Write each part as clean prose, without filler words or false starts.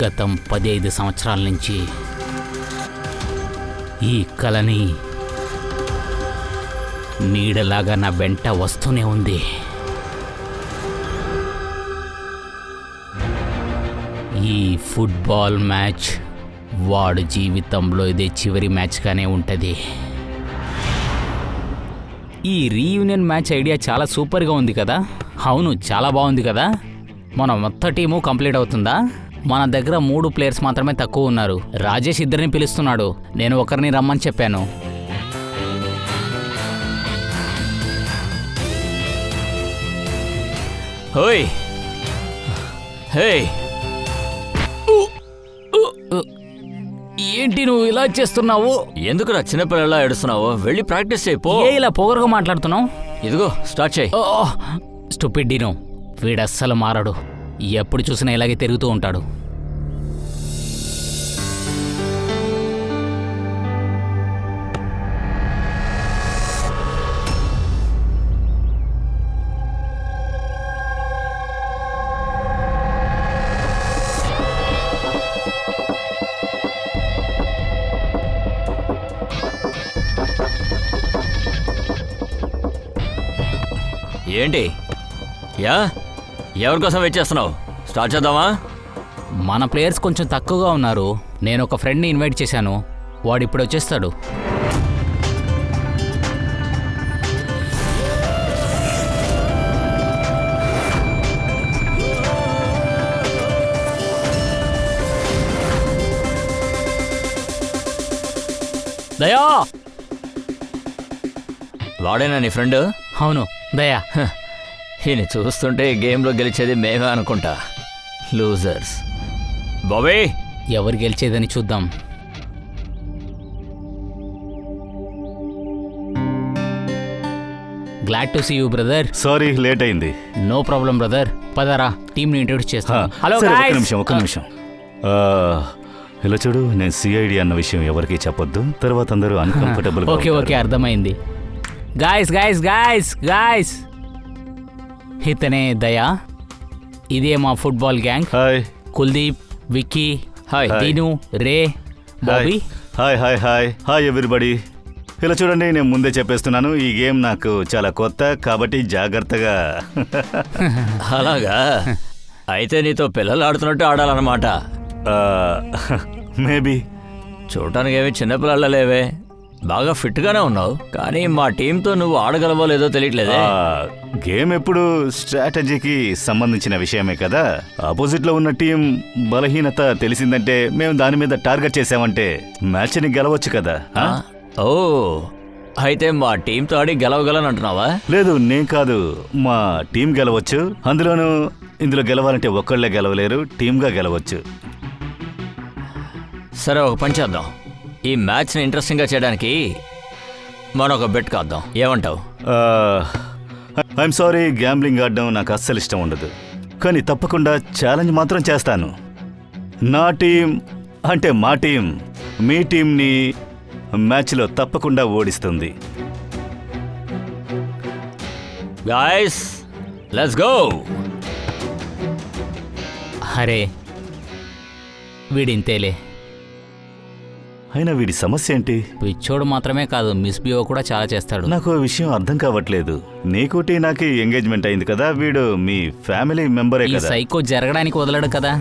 గతం 15 సంవత్సరాల నుంచి ఈ కలని నీడలాగా నా వెంట వస్తూనే ఉంది. ఈ ఫుట్బాల్ మ్యాచ్ వాడు జీవితంలో ఇదే చివరి మ్యాచ్గానే ఉంటుంది. ఈ రీయూనియన్ మ్యాచ్ ఐడియా చాలా సూపర్గా ఉంది కదా. అవును, చాలా బాగుంది కదా. మన మొత్తం టీము కంప్లీట్ అవుతుందా? మన దగ్గర 3 ప్లేయర్స్ మాత్రమే తక్కువ ఉన్నారు. రాజేష్ ఇద్దరిని పిలుస్తున్నాడు, నేను ఒకరిని రమ్మని చెప్పాను. హోయ్ హే, ఏంటి నువ్వు ఇలా చేస్తున్నావు? ఎందుకు నా చిన్నపిల్లలా ఏడుస్తున్నావు? వెళ్ళి ప్రాక్టీస్ చేయిపో. ఇలా పొగరుగా మాట్లాడుతున్నావు? ఇదిగో స్టార్ట్ చేయి. స్టూపిడ్ డినో, వీడు అస్సలు మారడు. ఎప్పుడు చూసినా ఇలాగే తిరుగుతూ ఉంటాడు. ఏంటి యా, ఎవరి కోసం వెయిట్ చేస్తున్నావు? స్టార్ట్ చేద్దామా? మన ప్లేయర్స్ కొంచెం తక్కువగా ఉన్నారు. నేను ఒక ఫ్రెండ్ని ఇన్వైట్ చేశాను, వాడు ఇప్పుడు వచ్చేస్తాడు. దయా! వాడేనా నీ ఫ్రెండ్? అవును, దయా. ఈయన చూస్తుంటే గేమ్లో గెలిచేది మేమే అనుకుంటా. లూజర్స్. బాబీ, ఎవరు గెలిచేదని చూద్దాం. Glad to see you brother. Sorry late అయింది. No problem brother. పదరా, టీంని ఇంట్రొడ్యూస్ చేస్తాను. హలో సరే, guys. ఒక్క నిమిషం. ఇలా చూడు, నేను సిఐడి అన్న విషయం ఎవరికి చెప్పొద్దు. తర్వాత అందరూ అన్కంఫర్టబుల్. ఓకే అర్థమైంది. గాయస్ ఇతనే దయా, ఇదే మా football gang. Hi Kuldeep, Vicky, hi. Deenu, Ray, Bobby. Hi hi hi hi everybody. ఇలా చూడండి, నేను ముందే చెప్పేస్తున్నాను, ఈ గేమ్ నాకు చాలా కొత్త, కాబట్టి జాగ్రత్తగా. అలాగా? అయితే నీతో పిల్లలు ఆడుతున్నట్టు ఆడాలన్నమాట. మేబీ. చూడటానికి ఏమి చిన్నపిల్లల లేవే, బాగా ఫిట్గానే ఉన్నావు. కానీ మా టీంతో నువ్వు ఆడగలవో లేదో తెలియట్లేదే. గేమ్ ఎప్పుడు స్ట్రాటజీకి సంబంధించిన విషయమే కదా. ఆపోజిట్ లో ఉన్న టీం బలహీనత తెలిసిందంటే మేము దాని మీద టార్గెట్ చేసామంటే మ్యాచ్ని గెలవచ్చు కదా. ఓ, అయితే మా టీంతో ఆడి గెలవగలను అంటున్నావా? లేదు, నేను కాదు, మా టీం గెలవచ్చు. అందులోనూ ఇందులో గెలవాలంటే ఒక్కళ్ళే గెలవలేరు, టీంగా గెలవచ్చు. సరే, ఒక పని చేద్దాం. ఈ మ్యాచ్ని ఇంట్రెస్టింగ్గా చేయడానికి మనం ఒక బెట్ కాద్దాం, ఏమంటావు? ఐఎమ్ సారీ, గ్యాంబ్లింగ్ ఆడడం నాకు అస్సలు ఇష్టం ఉండదు. కానీ తప్పకుండా ఛాలెంజ్ మాత్రం చేస్తాను. నా టీం అంటే మా టీం మీ టీంని మ్యాచ్లో తప్పకుండా ఓడిస్తుంది. Guys, let's go. అరే, వీడింతేలే. అయినా వీడి సమస్య ఏంటి? పిచ్చోడు మాత్రమే కాదు, మిస్బిహేవ్ కూడా చాలా చేస్తాడు. నాకు విషయం అర్థం కావట్లేదు. నీకోటి నాకు ఎంగేజ్మెంట్ అయింది కదా, వీడు మీ ఫ్యామిలీ మెంబరే ఈ కదా. సైకో జరగడానికి వదలడు కదా.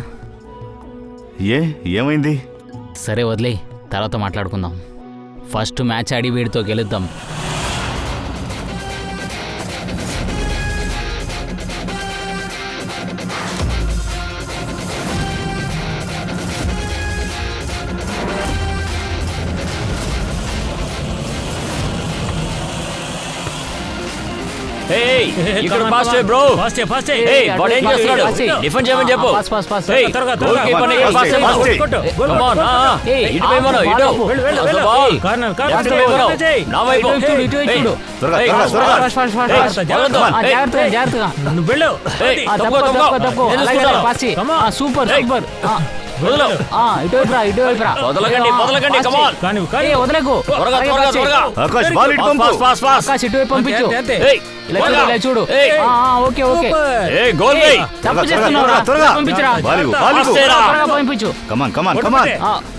ఏమైంది? సరే వదిలే, తర్వాత మాట్లాడుకుందాం. ఫస్ట్ మ్యాచ్ ఆడి వీడితో గెలుద్దాం. ఇక్కడ ఫాస్ట్ బ్రో. వాడు ఏం చేస్తున్నాడు? డిఫెండ్ చేయమని చెప్పు. గోల్ కీపర్ని ఫాస్ట్ కొట్టు. Come on. ఇటు పోయిమను, ఇటు. బాల్ లెఫ్ట్ పోయిమను, నా వైపు. సూపర్. వదలు. ఇటువైపు రా వదలకండి, వదలకండి, come on. వదలకు త్వరగా, త్వరగా, త్వరగా. ఆకాష్ బాల్ ఇటు పంపు. Pass, pass. ఆకాశ్ ఇటువైపు పంపించు ఏయ్, ఇలా చూడు, త్వరగా. ఇలా చూడు ఏయ్. ఓకే ఓకే ఏయ్, గోల్ వేయ్. తప్పు త్వరగా, చేస్తున్నావురా త్వరగా. పంపించురా బాల్ ఇవ్వు, బాల్ ఇవ్వు. పాస్ చేయరా. త్వరగా పంపించు కమాన్ కమాన్ కమాన్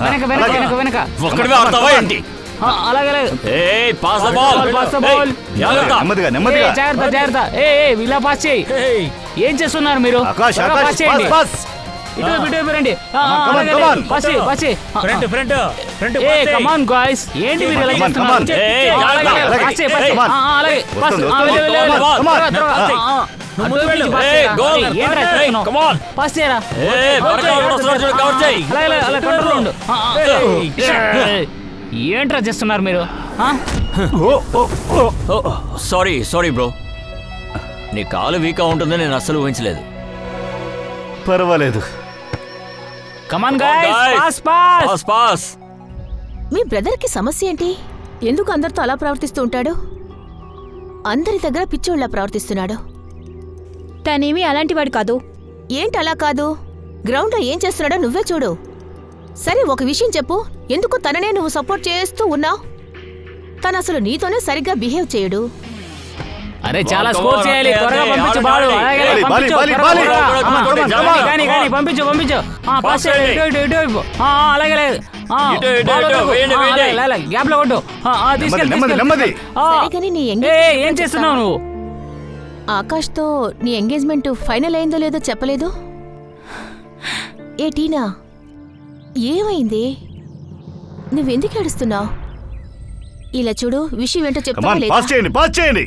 వెనక వెనక అలాగే. వెనక వెనక ఒక్కడివే ఆడతావా ఏంటి? అలాగే అలాగే ఏయ్, pass the ball. Pass the ఏయ్, బాల్. జాగ్రత్త. నెమ్మదిగా నెమ్మదిగా జాగ్రత్త జాగ్రత్త ఇలా పాస్ చేయి ఏం చేస్తున్నారు మీరు ఆకాష్ త్వరగా ఆకాష్ పాస్ చేయండి పాస్ ఇటువైపు రండి come on, come on. Pass చేయి పాస్ చేయి కమాన్ గాయ్స్ ఏంటి మీరు ఇలా Come on, come చేస్తున్నారు on. ఏయ్, అలాగే, జాగ్రత్త. అలాగే, పాస్ చేయి, పాస్ చేయి. Come on. అలాగే పాస్ వస్తుంది, వెళ్ళి, వస్తుంది. వెళ్ళి, వెళ్ళి. Come on, త్వరగా, come on. త్వరగా. ముందుకు నుంచి పాస్ ఏయ్, చేయరా. goal. ఏంట్రా ఏయ్, చేస్తున్నావు? come on. పాస్ చేయరా ఏయ్, త్వరగా ఎవడొస్తున్నాడు చూడు, కవర్ చేయి. అలాగే అలాగే కంట్రోల్ ఉండు ఏంట్రా చేస్తున్నారు మీరు సారీ సారీ బ్రో, నీ కాలు వీక్ ఉంటుందని నేను అస్సలు ఊహించలేదు. పర్వాలేదు. Come on Come on, guys guys. Pass pass pass pass. మీ బ్రదర్కి సమస్య ఏంటి? ఎందుకు అందరితో అలా ప్రవర్తిస్తూ ఉంటాడు? అందరి దగ్గర పిచ్చోళ్ళ ప్రవర్తిస్తున్నాడు. తనేమీ అలాంటివాడు కాదు. ఏంటలా కాదు? గ్రౌండ్లో ఏం చేస్తున్నాడో నువ్వే చూడు. సరే ఒక విషయం చెప్పు, ఎందుకు తననే నువ్వు సపోర్ట్ చేస్తూ ఉన్నావు? తను అసలు నీతోనే సరిగ్గా బిహేవ్ చేయడు. అరే చాలా Come on, స్కోర్ చేయాలి okay, త్వరగా okay, పంపించు ఆడండి, బాల్ ఆడండి. అలాగే బాలి, పంపించు బాలి, త్వరగా, బాలి. త్వరగా. Come on, come on, come on. కానీ పంపించు పంపించు పాస్ Pass చేయండి చేయండి. ఇటు అలాగే అలాగే. ఇటు, వేయండి, వేయండి. గ్యాప్ లో కొట్టు తీసుకెళ్ళి నెమ్మది, నెమ్మది. సరిగాని నీ ఏం చేస్తున్నావు నువ్వు ఆకాష్తో నీ ఎంగేజ్మెంట్ ఫైనల్ అయిందో లేదో చెప్పలేదు. ఏ టీనా, ఏమైంది? నువ్వెందుకు ఏడుస్తున్నావు? ఇలా చూడు, విషయం ఏంటో చెప్తావా కమాన్ లేదా? పాస్ చేయండి పాస్ చేయండి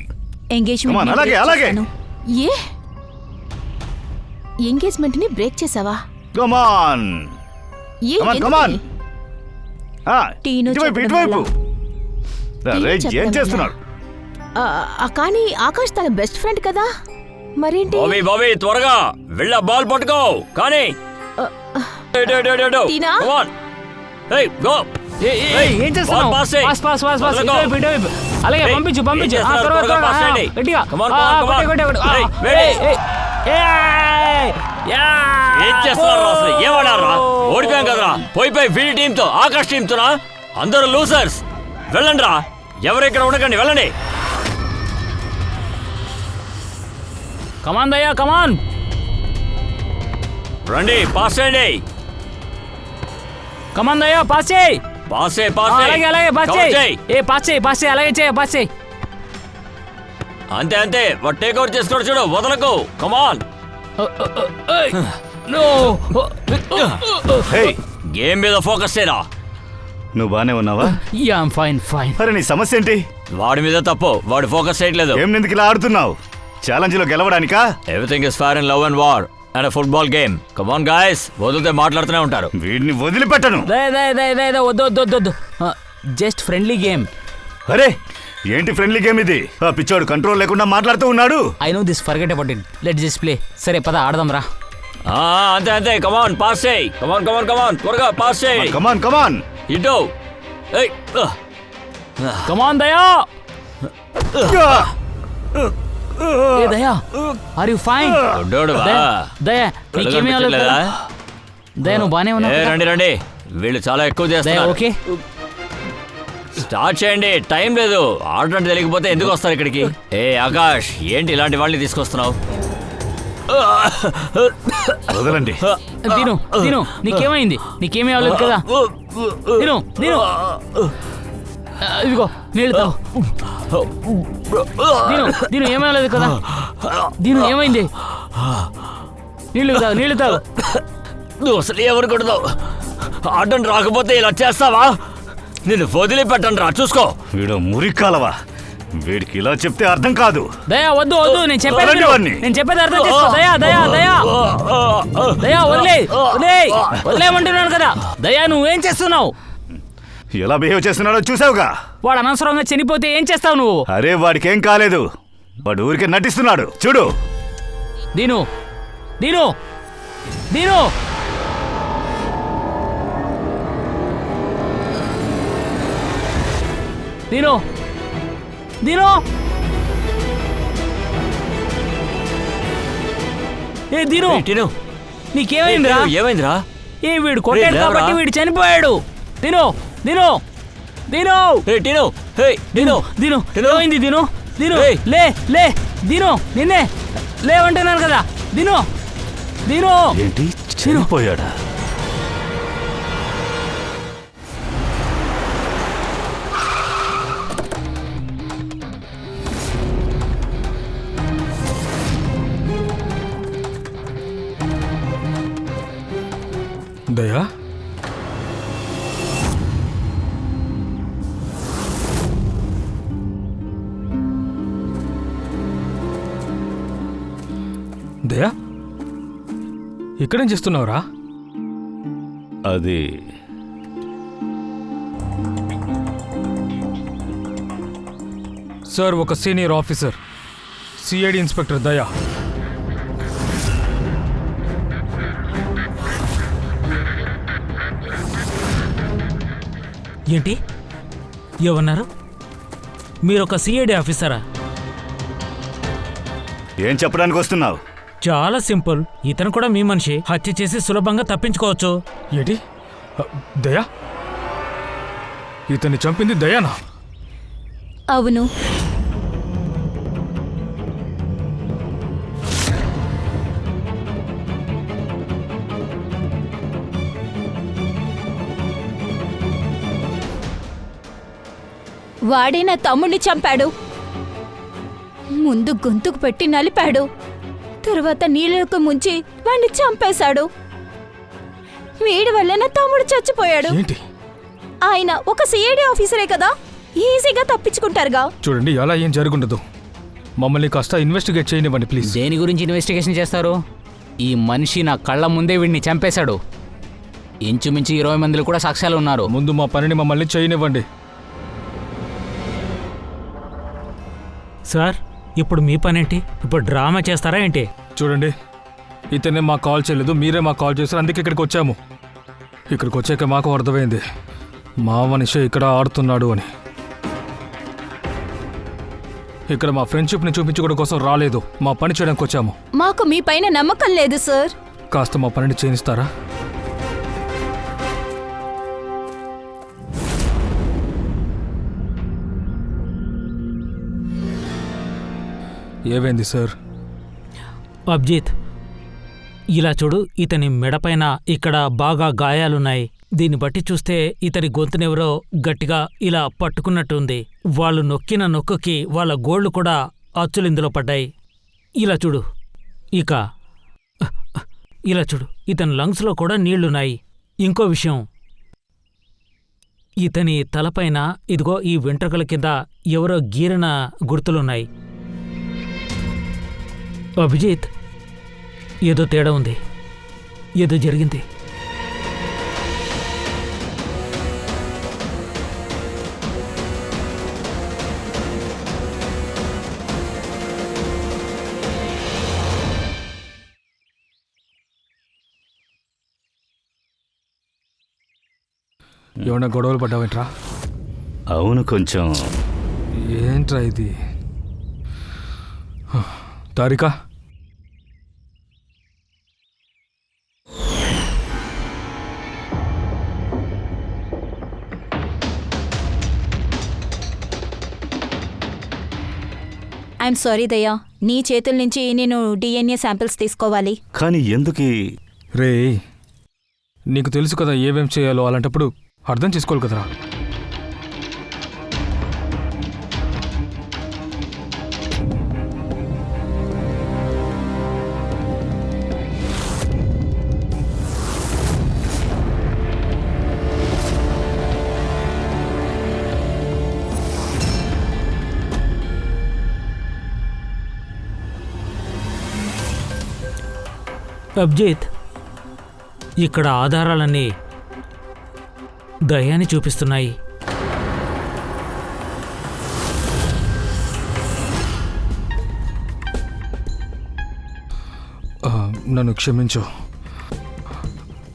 ఎంగేజ్మెంట్ Come on, ని అలాగే, break అలాగే. చేశాను. ఏ ఎంగేజ్మెంట్ ని బ్రేక్ చేసావా? కమాన్ ఏ కమాన్ ఎందుకని? కమాన్ టీను ఇటువైపు చెప్పడం ఇటువైపు టీను రేయ్, ఏం చెప్పడం చేస్తున్నాడు? కానీ ఆకాష్ తన బెస్ట్ ఫ్రెండ్ కదా, మరేంటి? బాబీ బాబీ త్వరగా వెళ్ళ బాల్ పట్టుకో. కానీ టీనా? ఏం చేస్తున్నావు పాస్ పాస్ పాస్ పాస్ ఇటువైపు ఇటువైపు అలాగే ఏయ్, పంపించు ఏం పంపించు చేస్తున్నారు? త్వరగా త్వరగా త్వరగా pass చేయండి. గట్టిగా Come on, come on, come on. కొట్టే, కొట్టే, కొట్టే. ఏయ్, ready? ఏయ్, ఏం చేస్తున్నారు అసలు? ఏమన్నారా? ఓడిపోయాం కదరా, పోయిపోయి వీడి టీంతో ఆకాష్ టీంతోనా? అందరూ లూజర్స్. వెళ్ళండి రా, ఎవరు ఇక్కడ ఉండకండి, వెళ్ళండి. కమాన్ దయ్యా కమాన్ రండి, పాస్ చేయండి. కమాన్ దయ్యా పాస్ చేయి పాస్ చేయి, పాస్ చేయి. అలాగే అలాగే పాస్ Cover చేయి పాస్ చేయి పాస్ చేయి అలాగే చేయి పాస్ చేయి అంతే అంతే, వాడు టేక్ ఓవర్ చేసుకోడు చూడు, వదలకు. కమాన్, నో హే గేమ్ మీద ఫోకస్ చేయరా. నువ్వు బానే ఉన్నావా? యా ఐమ్ ఫైన్ ఫైన్ అరే నీ సమస్య ఏంటి? వాడి మీద తప్పు, వాడు ఫోకస్ చేయట్లేదు. ఏం ఎందుకు ఇలా ఆడుతున్నావు? ఛాలెంజ్ లో గెలవడానికా? Everything is fair in love and war and football game. Come on guys, వదిలితే మాట్లాడుతూనే ఉంటారు. వీడిని వదిలిపెట్టను. వద్దు వద్దు వద్దు వద్దు జస్ట్ ఫ్రెండ్లీ గేమ్ అరే ఏంటి ఫ్రెండ్లీ గేమ్ ఇది? ఆ పిచ్చోడు కంట్రోల్ లేకుండా మాట్లాడుతూ ఉన్నాడు. I know this forget about it let just play సరే పద ఆడదాం రా అంతే అంతే, కమాన్ పాస్ చేయి. కమాన్ కమాన్ కమాన్, త్వరగా పాస్ చేయి. కమాన్ కమాన్ ఇటు. ఏయ్, కమాన్ దయా ఏ దయా ఆర్ యు ఫైన్ గుడ్డోడువా? దయా నీకేమీ అవ్వలేదు కనిపించట్లేదా? దయా నువ్వు బానే ఉన్నావు కదా? రండి రండి, వీళ్ళు చాలా ఎక్కువ దయా చేస్తారు. ఓకే స్టార్ట్ చేయండి, టైం లేదు. ఆర్డర్ అంటే తెలియకపోతే ఎందుకు వస్తారు ఇక్కడికి? ఏ ఆకాష్, ఏంటి ఇలాంటి వాళ్ళని తీసుకొస్తున్నావు? వదలండి. తిను తిను నీకేమైంది? నీకేమీ అవ్వలేదు కదా? తిను తిను ఇదిగో నీళ్ళు తాగు దీను దీను ఏమవ్వలేదు కదా? దీను ఏమైంది? నీళ్ళు తాగు నీళ్ళు తాగు నువ్వు అసలు ఎవరుకూడదు. ఆర్డర్ రాకపోతే ఇలా చేస్తావా? నేను వదిలిపెట్టండి రా, చూసుకో. వీడు మురికాలవా? వీడికి ఇలా చెప్తే అర్థం కాదు. దయా వద్దు వద్దు నేను చెప్పేది వదలండి విను. వాడిని. నేను చెప్పేది అర్థం చేసుకో. దయా దయా దయా దయా వదిలే వదిలేయమంటున్నాను కదా. దయా నువ్వేం చేస్తున్నావు? ఎలా బిహేవ్ చేస్తున్నాడో చూసావుగా? వాడు అనవసరంగా చనిపోతే ఏం చేస్తావు నువ్వు? అరే వాడికేం కాలేదు, వాడు ఊరికే నటిస్తున్నాడు చూడు. దీను దీను దీను దీను దీను ఏ దీను టిను, నీకేమైందిరా? ఏమైందిరా? వీడు కొట్టాడు లేవరా? కాబట్టి వీడు చనిపోయాడు. తిను తిను తిను హే టీను, హే టీను, దిను తిను. ఏమైంది దిను దిను ఏయ్. లే లే దిను నిన్నే లేవంటున్నాను కదా దిను దిను ఏంటి చనిపోయాడా? దయా, దయా, ఇక్కడేం చేస్తున్నావురా? అది సార్, ఒక సీనియర్ ఆఫీసర్, సిఐడి ఇన్స్పెక్టర్ దయా. ఏంటి ఏమన్నారు? మీరొక సిఐడి ఆఫీసరా? ఏం చెప్పడానికి వస్తున్నావు? చాలా సింపుల్. ఇతను కూడా మీ మనిషి. హత్య చేసి సులభంగా తప్పించుకోవచ్చు. ఏంటి? దయా? ఇతన్ని చంపింది దయానా? అవును. వాడే నా తమ్ముడిని చంపాడు. ముందు గొంతుకు పెట్టి నలిపాడు, తర్వాత నీళ్ళకు ముంచి వాణ్ణి చంపేశాడు. వీడి వల్ల నా తమ్ముడు చచ్చిపోయాడు. ఏంటి? ఆయన ఒక సిఐడి ఆఫీసరే కదా, ఈజీగా తప్పించుకుంటారుగా. చూడండి, అలా ఏం జరుగుండదు. మమ్మల్ని కాస్త ఇన్వెస్టిగేట్ చేయనివ్వండి ప్లీజ్. దేని గురించి ఇన్వెస్టిగేషన్ చేస్తారు? ఈ మనిషి నా కళ్ళ ముందే వీడిని చంపేశాడు. ఇంచుమించు 20 మందిలో కూడా సాక్ష్యాలు ఉన్నారు. ముందు మా పనిని మమ్మల్ని చేయనివ్వండి. సార్, ఇప్పుడు మీ పనేంటి? ఇప్పుడు డ్రామా చేస్తారా ఏంటి? చూడండి, ఇతనే మాకు కాల్ చేయలేదు, మీరే మాకు కాల్ చేశారు. అందుకే ఇక్కడికి వచ్చాము. ఇక్కడికి వచ్చాక మాకు అర్థమైంది మా మనిషి ఇక్కడ ఆడుతున్నాడు అని. ఇక్కడ మా ఫ్రెండ్షిప్ని చూపించుకోవడం కోసం రాలేదు, మా పని చేయడానికి వచ్చాము. మాకు మీ పైన నమ్మకం లేదు సార్. కాస్త మా పనిని చేయనిస్తారా? ఏమైంది సార్? అబ్జిత్, ఇలా చూడు. ఇతని మెడపైన ఇక్కడ బాగా గాయాలున్నాయి. దీన్ని బట్టి చూస్తే ఇతని గొంతునెవరో గట్టిగా ఇలా పట్టుకున్నట్టుంది. వాళ్ళు నొక్కిన నొక్కుకి వాళ్ళ గోళ్లు కూడా అచ్చులిందులో పడ్డాయి. ఇలా చూడు. ఇలా చూడు, ఇతని లంగ్స్లో కూడా నీళ్లున్నాయి. ఇంకో విషయం, ఇతని తలపైన ఇదిగో ఈ వెంట్రుకల కింద ఎవరో గీరిన గుర్తులున్నాయి. అభిజిత్, ఏదో తేడా ఉంది. ఏదో జరిగింది. ఏమన్నా గొడవలు పడ్డావేంట్రా? అవును, కొంచెం. ఏంట్రా ఇది? తారికా, ఐఎమ్ సారీ దయ్యా, నీ చేతుల నుంచి నేను డిఎన్ఏ శాంపిల్స్ తీసుకోవాలి. కానీ ఎందుకు? రే, నీకు తెలుసు కదా ఏమేం చేయాలో. అలాంటప్పుడు అర్థం చేసుకోవాలి కదరా. అబ్జిత్, ఇక్కడ ఆధారాలన్నీ దయాన్ని చూపిస్తున్నాయి. నన్ను క్షమించు.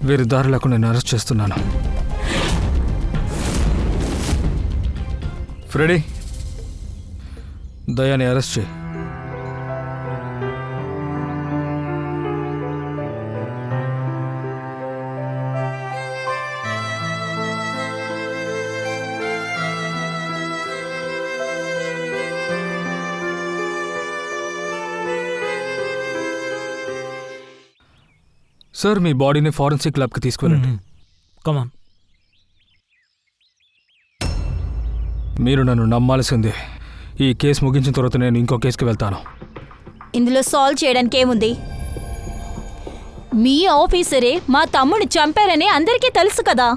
వేరే దారి లేకుండా నేను అరెస్ట్ చేస్తున్నాను. ఫ్రెడీ, దయాని అరెస్ట్ చేయి. సార్ మీ బాడీని ఫారెన్సిక్ ల్యాబ్కి తీసుకువెళ్ళండి. కమాన్. మీరు నన్ను నమ్మాల్సిందే. ఈ కేసు ముగించిన తర్వాత నేను ఇంకో కేసుకి వెళ్తాను. ఇందులో సాల్వ్ చేయడానికి ఏముంది? మీ ఆఫీసరే మా తమ్ముడు చంపారని అందరికీ తెలుసు కదా.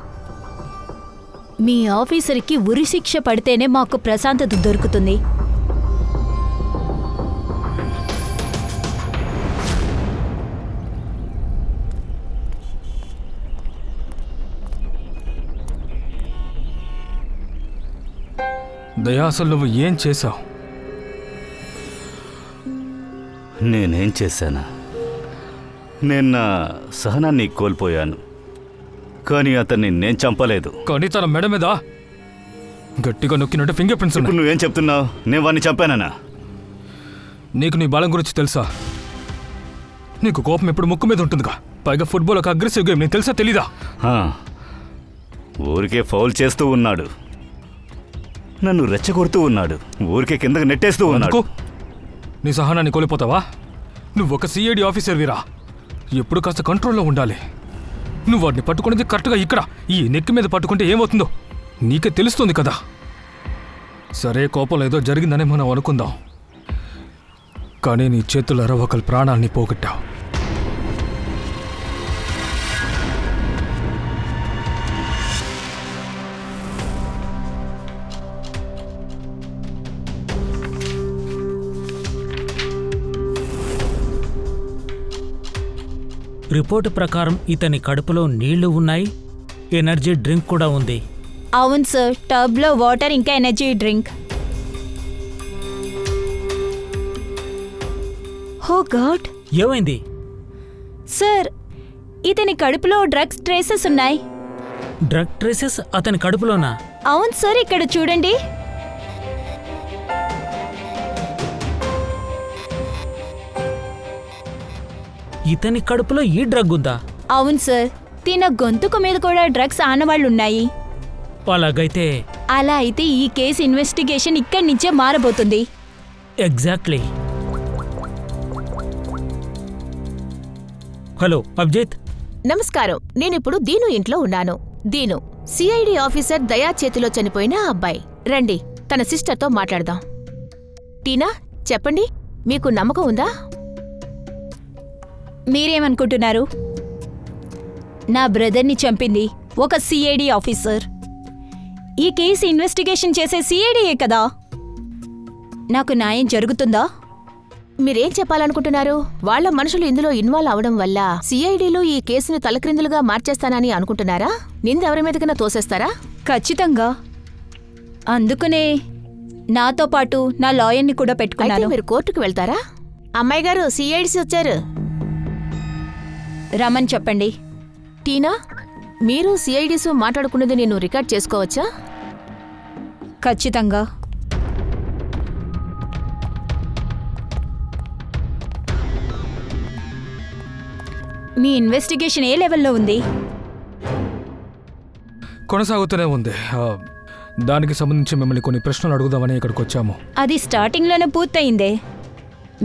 మీ ఆఫీసర్కి ఉరి శిక్ష పడితేనే మాకు ప్రశాంతత దొరుకుతుంది. దయా, అసలు నువ్వు ఏం చేశావు? నేనేం చేశానా? నేను నా సహనాన్ని కోల్పోయాను, కానీ అతన్ని నేను చంపలేదు. కానీ తన మెడ మీద గట్టిగా నొక్కినట్టు ఫింగర్ ప్రింట్స్ ఇప్పుడు ఉన్నాయి. నువ్వేం చెప్తున్నావు? నేను వాడిని చంపానా? నీకు నీ బలం గురించి తెలుసా? నీకు కోపం ఎప్పుడు ముక్కు మీద ఉంటుందిగా. పైగా ఫుట్బాల్ ఒక అగ్రెసివ్ గేమ్, నీకు తెలుసా తెలీదా? ఆ, ఊరికే ఫౌల్ చేస్తూ ఉన్నాడు, నన్ను రెచ్చగొడుతూ ఉన్నాడు, ఊరికే కిందకి నెట్టేస్తూ ఉన్నాడు. అందుకు నీ సహనాన్ని కోల్పోతావా? నువ్వు ఒక సిఐడి ఆఫీసర్ వీరా, ఎప్పుడు కాస్త కంట్రోల్లో ఉండాలి. నువ్వు వాడిని పట్టుకునేది కరెక్ట్గా ఇక్కడ ఈ నెక్కి మీద పట్టుకుంటే ఏమవుతుందో నీకే తెలుస్తుంది కదా. సరే, కోపంలో ఏదో జరిగిందని మనం అనుకుందాం, కానీ నీ చేతులారా ఒకరి ప్రాణాన్ని పోగొట్టావు. రిపోర్టు ప్రకారం ఇతని కడుపులో నీళ్లు ఉన్నాయి, ఎనర్జీ డ్రింక్ కూడా ఉంది. అవును సార్, టబ్లో వాటర్ ఇంకా ఎనర్జీ డ్రింక్. ఓ గాడ్, ఏమైంది? సార్ ఇతని కడుపులో డ్రగ్స్ ట్రేసెస్ ఉన్నాయి. డ్రగ్ ట్రేసెస్ అతని కడుపులోనా? అవును సార్, ఇక్కడ చూడండి. ఇతని కడుపులో ఈ డ్రగ్ ఉందా? అవును సార్, తిన గొంతుకు మీద కూడా డ్రగ్స్ ఆనవాళ్లున్నాయి. అలాగైతే అలా అయితే ఈ కేసు ఇన్వెస్టిగేషన్ ఇక్కడి నుంచే మారబోతుంది. ఎగ్జాక్ట్లీ. హలో అభిజిత్. నమస్కారం. నేనిప్పుడు దీను ఇంట్లో ఉన్నాను. దీను సిఐడి ఆఫీసర్ దయా చేతిలో చనిపోయిన అబ్బాయి. రండి, తన సిస్టర్తో మాట్లాడదాం. టీనా, చెప్పండి, మీకు నమ్మకం ఉందా? మీరేమనుకుంటున్నారు? నా బ్రదర్ని చంపింది ఒక సిఐడి ఆఫీసర్. ఈ కేసు ఇన్వెస్టిగేషన్ చేసే సిఐడియే కదా. నాకు న్యాయం జరుగుతుందా? మీరేం చెప్పాలనుకుంటున్నారు? వాళ్ళ మనుషులు ఇందులో ఇన్వాల్వ్ అవడం వల్ల సిఐడిలో ఈ కేసుని తలక్రిందులుగా మార్చేస్తానని అనుకుంటున్నారా? నిందెవరి మీదకైనా తోసేస్తారా? ఖచ్చితంగా. అందుకనే నాతో పాటు నా లాయర్ని కూడా అయితే పెట్టుకున్నాను. మీరు కోర్టుకు వెళ్తారా? అమ్మాయి గారు, సిఐడిసి వచ్చారు. రమని చెప్పండి. టీనా, మీరు సిఐడిసు మాట్లాడుకున్నది నేను రికార్డ్ చేసుకోవచ్చా? ఖచ్చితంగా. మీ ఇన్వెస్టిగేషన్ ఏ లెవెల్లో ఉంది? కొనసాగుతూనే ఉంది. దానికి సంబంధించి మిమ్మల్ని కొన్ని ప్రశ్నలు అడుగుదామని ఇక్కడికి వచ్చాము. అది స్టార్టింగ్లోనే పూర్తయిందే.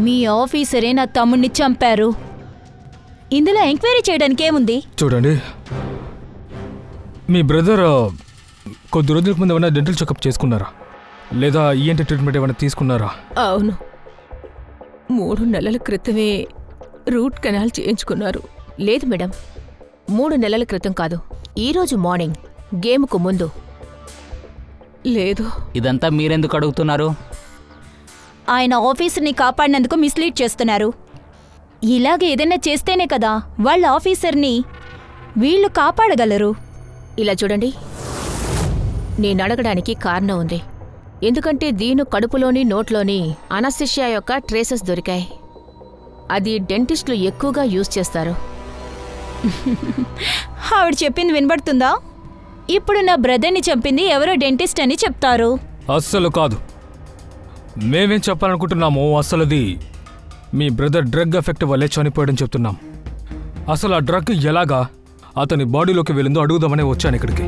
మీ ఆఫీసరే నా తమ్ముడిని చంపారు. ఇందులో ఎంక్వైరీ చేయడానికి ఏముంది? చూడండి, మీ బ్రదర్ కొద్ది రోజులకు ముందు ఏమైనా డెంటల్ చెకప్ చేసుకున్నారా, లేదా ఈఎన్టీ ట్రీట్మెంట్ ఏమైనా తీసుకున్నారా? అవును, 3 నెలల క్రితమే రూట్ కెనాల్ చేయించుకున్నారు. లేదు మేడం, 3 నెలల క్రితం కాదు, ఈరోజు మార్నింగ్ గేమ్కు ముందు. లేదు. ఇదంతా మీరెందుకు అడుగుతున్నారు? ఆయన ఆఫీసర్ని కాపాడినందుకు మిస్లీడ్ చేస్తున్నారు. ఇలాగ ఏదైనా చేస్తేనే కదా వాళ్ళ ఆఫీసర్ని వీళ్ళు కాపాడగలరు. ఇలా చూడండి, నేను అడగడానికి కారణం ఉంది. ఎందుకంటే దీని కడుపులోని నోట్లోని అనస్థిషియా యొక్క ట్రేసెస్ దొరికాయి. అది డెంటిస్టులు ఎక్కువగా యూజ్ చేస్తారు. ఆవిడ చెప్పింది వినబడుతుందా? ఇప్పుడు నా బ్రదర్ని చంపింది ఎవరో డెంటిస్ట్ అని చెప్తారు. అస్సలు కాదు. మేమేం చెప్పాలనుకుంటున్నామో అసలుది మీ బ్రదర్ డ్రగ్ ఎఫెక్ట్ వల్లే చనిపోయాడని చెప్తున్నాం. అసలు ఆ డ్రగ్ ఎలాగా అతని బాడీలోకి వెళ్ళిందో అడుగుదామనే వచ్చాను ఇక్కడికి.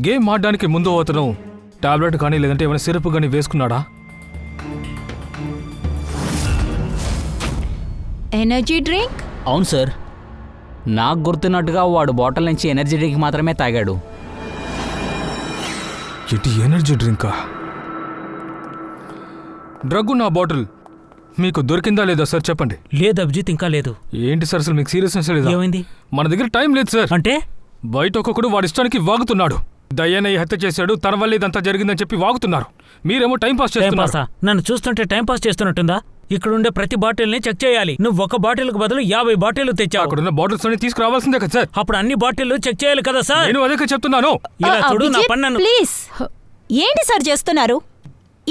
గేమ్ ఆడడానికి ముందు అతను టాబ్లెట్ కానీ లేదంటే ఏమైనా సిరప్ కానీ వేసుకున్నాడా? Energy drink? అవును సార్, నాకు గుర్తున్నట్టుగా వాడు బాటిల్ నుంచి ఎనర్జీ డ్రింక్ మాత్రమే తాగాడు. ఇది ఎనర్జీ డ్రింకా? డ్రగ్ నా బాటిల్ మీకు దొరికిందా లేదా సార్ చెప్పండి. లేదు అభిజిత్, ఇంకా లేదు. ఏంటి సార్ అసలు మీకు సీరియస్నెస్ లేదా? ఏమైంది? మన దగ్గర టైం లేదు సార్. అంటే బయట ఒక్కొక్కడు వాడి ఇష్టానికి వాగుతున్నాడు. దయ్యాన్ని హత్య చేశాడు, తన వల్ల ఇదంతా జరిగిందని చెప్పి వాగుతున్నారు. మీరేమో టైం పాస్ టైం చేస్తున్నారు. పాసా? నన్ను చూస్తుంటే టైం పాస్ చేస్తున్నట్టుందా? ఇక్కడ ఉండే ప్రతి బాటిల్ని చెక్ చేయాలి. నువ్వు ఒక బాటిల్కి బదులు 50 బాటిల్ తెచ్చావు. అక్కడున్న బాటిల్స్ అన్ని తీసుకురావాల్సిందే కదా సార్. అప్పుడు అన్ని బాటిల్లు చెక్ చేయాలి కదా సార్. నేను అదే చెప్తున్నాను. ఇలా చూడు, నా అభిజిత్, పన్ను ప్లీజ్ ఏంటి సార్ చేస్తున్నారు?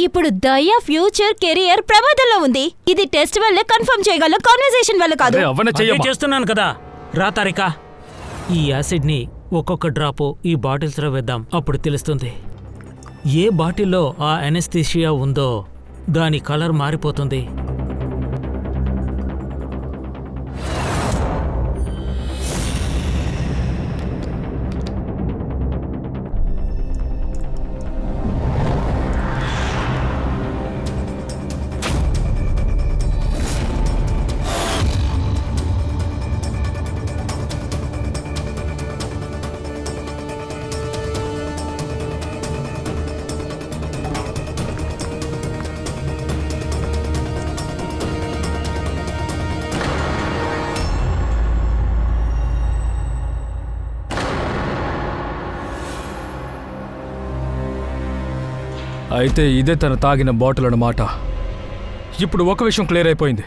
ఇప్పుడు దయ ఫ్యూచర్ కెరియర్ ప్రమాదంలో ఉంది. ఇది టెస్ట్ వల్లే కన్ఫర్మ్ చేయగలం, కాన్వర్సేషన్ వల్ల కాదు. అదే అవన్నీ అదే చెయ్యమ్మా. చేస్తున్నాను కదా. రా తారిక, ఈ యాసిడ్ని ఒక్కొక్క డ్రాపు ఈ బాటిల్స్లో వేద్దాం. అప్పుడు తెలుస్తుంది ఏ బాటిల్లో ఆ అనెస్థీషియా ఉందో దాని కలర్ మారిపోతుంది. అయితే ఇదే తను తాగిన బాటిల్ అన్నమాట. ఇప్పుడు ఒక విషయం క్లియర్ అయిపోయింది.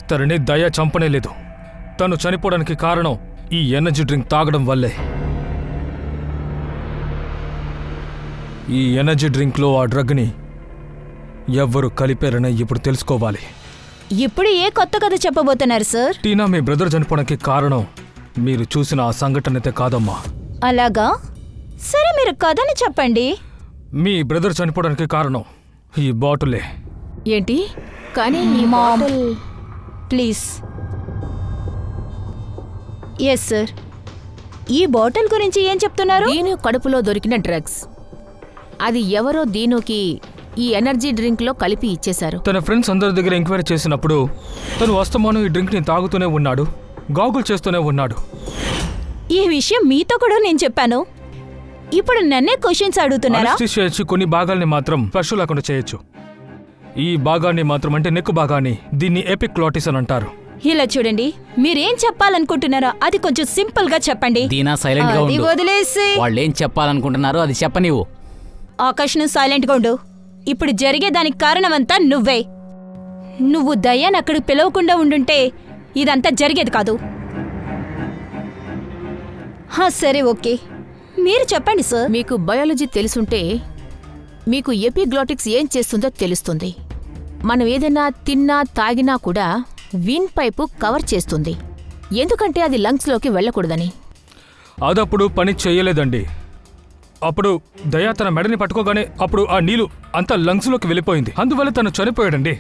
తనని దయ చంపనే లేదు. తను చనిపోవడానికి కారణం ఈ ఎనర్జీ డ్రింక్ తాగడం వల్లే. ఈ ఎనర్జీ డ్రింక్లో ఆ డ్రగ్ని ఎవ్వరు కలిపారని ఇప్పుడు తెలుసుకోవాలి. ఇప్పుడు ఏ కొత్త కథ చెప్పబోతున్నారు సార్? టీనా, మీ బ్రదర్ చనిపోవడానికి కారణం మీరు చూసిన ఆ సంఘటన అయితే కాదమ్మా. అలాగా? సరే, మీరు కథని చెప్పండి. మీ బ్రదర్ చనిపోవడానికి కారణం ఈ బాటిలే. ఏంటి? కానీ ఈ ma'am, bottle please. Yes sir. ఈ బాటిల్ గురించి ఏం చెప్తున్నారు? దీను కడుపులో దొరికిన డ్రగ్స్. అది ఎవరో దీనుకి ఈ ఎనర్జీ డ్రింక్లో కలిపి ఇచ్చేశారు. తన ఫ్రెండ్స్ అందరి దగ్గర ఎంక్వైరీ చేసినప్పుడు తను అస్తమానం ఈ డ్రింక్ని తాగుతూనే ఉన్నాడు, గాగుల్ చేస్తూనే ఉన్నాడు. ఈ విషయం మీతో కూడా నేను చెప్పాను. ఇప్పుడు నన్నే క్వశ్చన్స్ అడుగుతున్నారా? అనస్థీషియా ఇచ్చి కొన్ని భాగాల్ని మాత్రం స్పర్శ లేకుండా చేయొచ్చు. ఈ భాగాన్ని మాత్రం, అంటే నెక్ భాగాన్ని, దీన్ని ఎపిక్లోటిస్ అని అంటారు. ఇలా చూడండి, మీరేం చెప్పాలనుకుంటున్నారో అది కొంచెం సింపుల్ గా చెప్పండి. దీనా సైలెంట్ గా అది ఉండు. వదిలేసి వాళ్ళేం చెప్పాలనుకుంటున్నారో అది చెప్పనివ్వు. ఆకాష్, నువ్వు సైలెంట్ గా ఉండు. ఇప్పుడు జరిగేదానికి కారణమంతా నువ్వే. నువ్వు దయ్యాన్ని అక్కడికి పిలవకుండా ఉండుంటే ఇదంతా జరిగేది కాదు. సరే, ఓకే, మీరు చెప్పండి సార్. మీకు బయాలజీ తెలుసుంటే మీకు ఎపిగ్లోటిక్స్ ఏం చేస్తుందో తెలుస్తుంది. మనం ఏదైనా తిన్నా తాగినా కూడా విన్ పైపు కవర్ చేస్తుంది. ఎందుకంటే అది లంగ్స్లోకి వెళ్ళకూడదని. అదప్పుడు పని చేయలేదండి. అప్పుడు దయా తన మెడని పట్టుకోగానే అప్పుడు ఆ నీళ్లు అంతా లంగ్స్లోకి వెళ్ళిపోయింది. అందువల్ల తను చనిపోయాడండి.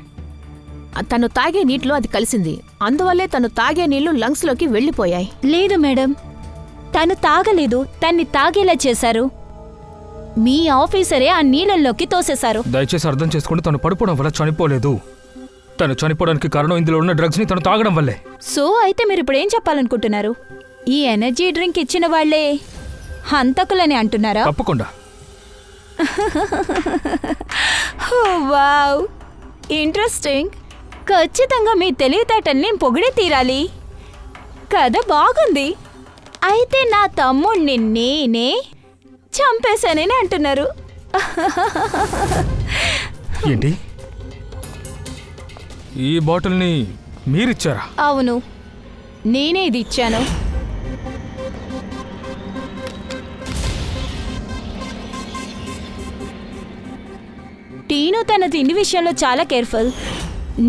తను తాగే నీటిలో అది కలిసింది. అందువల్లే తను తాగే నీళ్లు లంగ్స్లోకి వెళ్ళిపోయాయి. లేదు మేడం, తను తాగలేదు. తన్ని తాగేలా చేశారు. మీ ఆఫీసరే ఆ నీళ్ళల్లోకి తోసేశారు. దయచేసి అర్థం చేసుకోండి, తను పడిపోవడం వల్ల చనిపోలేదు. తను చనిపోవడానికి కారణం ఇందులో ఉన్న డ్రగ్స్ని తను తాగడం వల్లే. సో అయితే మీరు ఇప్పుడు ఏం చెప్పాలనుకుంటున్నారు? ఈ ఎనర్జీ డ్రింక్ ఇచ్చిన వాళ్లే హంతకులని అంటున్నారా? తప్పకుండా. Wow, interesting. ఖచ్చితంగా మీ తెలివితేటల్ని పొగిడే తీరాలి. కథ బాగుంది. అయితే నా తమ్ముణ్ణి నేనే చంపేశానని అంటున్నారు. ఏంటి? ఈ బాటిల్ని మీరిచ్చారా? అవును, నేనే ఇది ఇచ్చాను. టీను తన తిండి విషయంలో చాలా కేర్ఫుల్.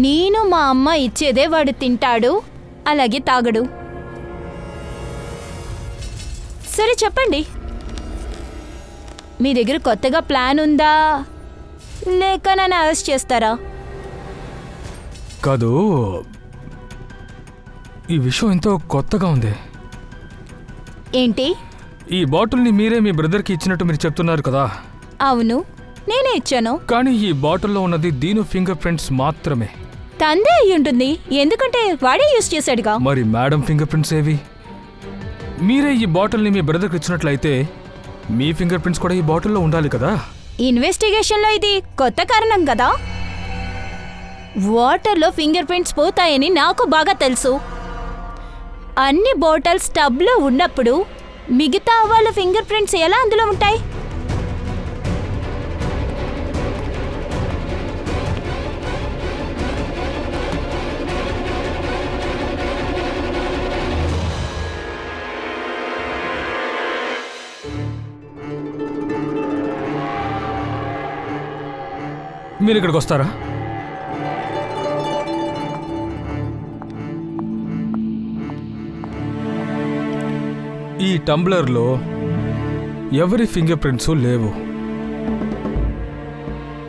నేను మా అమ్మ ఇచ్చేదే వాడు తింటాడు, అలాగే తాగడు. సరే చెప్పండి, మీ దగ్గర కొత్తగా ప్లాన్ ఉందా, లేక నన్ను అరెస్ట్ చేస్తారా? కాదు, ఈ విషయం ఎంతో కొత్తగా ఉంది. ఏంటి? ఈ బాటిల్ని మీరే మీ బ్రదర్కి ఇచ్చినట్టు మీరు చెప్తున్నారు కదా? అవును, నేనే ఇచ్చాను. కానీ ఈ బాటిల్లో ఉన్నది దీను ఫింగర్ ప్రింట్స్ మాత్రమే. తందే అయి ఉంటుంది, ఎందుకంటే వాడే యూజ్ చేశాడుగా. మరి మేడం ఫింగర్ ప్రింట్స్ ఏవి? మీరే ఈ బాటిల్ని మీ బ్రదర్కి ఇచ్చినట్లయితే మీ ఫింగర్ ప్రింట్స్ కూడా ఈ బాటిల్లో ఉండాలి కదా. ఇన్వెస్టిగేషన్లో ఇది కొత్త కారణం కదా. వాటర్లో ఫింగర్ ప్రింట్స్ పోతాయని నాకు బాగా తెలుసు. అన్ని బాటిల్స్ టబ్లో ఉన్నప్పుడు మిగతా వాళ్ళ ఫింగర్ ప్రింట్స్ ఎలా అందులో ఉంటాయి? మీరు ఇక్కడికి వస్తారా? ఈ టంబ్లర్లో ఎవరి ఫింగర్ ప్రింట్స్ లేవు.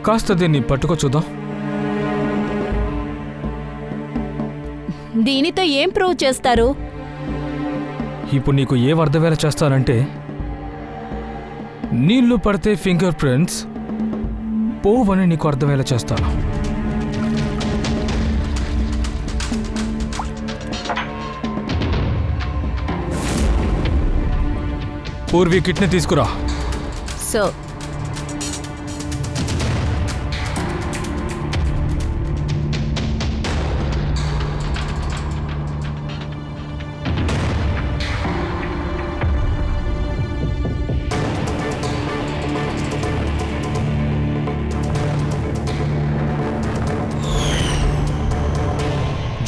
కాస్త దీన్ని పట్టుకో చూద్దాం. దీనితో ఏం ప్రూవ్ చేస్తారు? ఇప్పుడు నీకు ఏం అర్థమయ్యేలా చేస్తానంటే, నీళ్లు పడితే ఫింగర్ ప్రింట్స్ పోవని నీకు అర్థమయ్యేలా చేస్తాను. పూర్వీ కిట్ని తీసుకురా. సో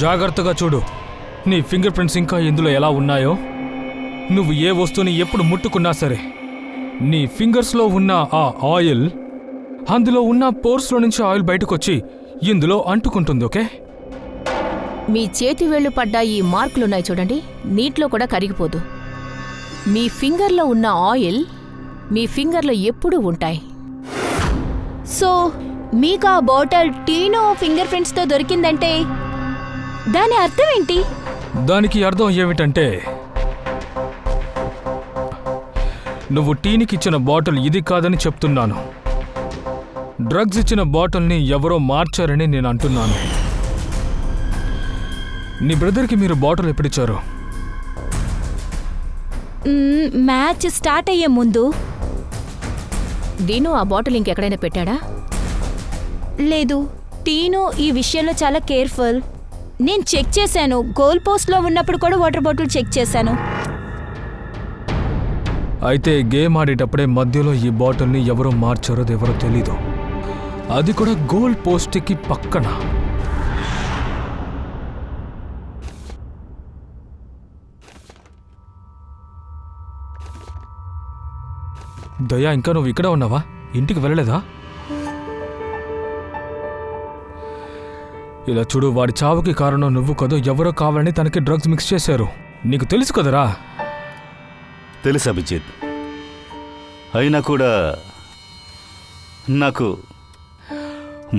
జాగ్రత్తగా చూడు. నీ ఫింగర్ ప్రింట్స్ ఇంకా ఇందులో ఎలా ఉన్నాయో. నువ్వు ఏ వస్తువుని ఎప్పుడు ముట్టుకున్నా సరే నీ ఫింగర్స్లో ఉన్న ఆ ఆయిల్ అందులో ఉన్న పోర్స్లో నుంచి ఆయిల్ బయటకు వచ్చి ఇందులో అంటుకుంటుంది. ఓకే? మీ చేతి వేళ్లు పడ్డ ఈ మార్కులున్నాయి చూడండి, నీటిలో కూడా కరిగిపోదు. మీ ఫింగర్లో ఉన్న ఆయిల్ మీ ఫింగర్లో ఎప్పుడూ ఉంటాయి. సో మీకు ఆ బాటిల్ టీనో ఫింగర్ ప్రింట్స్తో దొరికిందంటే దాని అర్థం ఏంటి? దానికి అర్థం ఏమిటంటే, నువ్వు టీనికి ఇచ్చిన బాటిల్ ఇది కాదని చెప్తున్నాను. డ్రగ్స్ ఇచ్చిన బాటిల్ని ఎవరో మార్చారని నేను అంటున్నాను. నీ బ్రదర్కి మీరు బాటిల్ ఎప్పుడిచ్చారు? మ్యాచ్ స్టార్ట్ అయ్యే ముందు. దీను ఆ బాటిల్ ఇంకెక్కడైనా పెట్టాడా? లేదు, టీను ఈ విషయంలో చాలా కేర్ఫుల్. నేను చెక్ చేశాను. గోల్ పోస్ట్లో ఉన్నప్పుడు కూడా వాటర్ బాటిల్ చెక్ చేశాను. అయితే గేమ్ ఆడేటప్పుడే మధ్యలో ఈ బాటిల్ని ఎవరో మార్చారో ఎవరో తెలీదు. అది కూడా గోల్ పోస్ట్కి పక్కన. దయా, ఇంకా నువ్వు ఇక్కడ ఉన్నావా? ఇంటికి వెళ్ళలేదా? ఇలా చూడు, వాడి చావుకి కారణం నువ్వు కదో ఎవరో కావాలని తనకి డ్రగ్స్ మిక్స్ చేశారు. నీకు తెలుసు కదరా? తెలుసు అభిజిత్. అయినా కూడా నాకు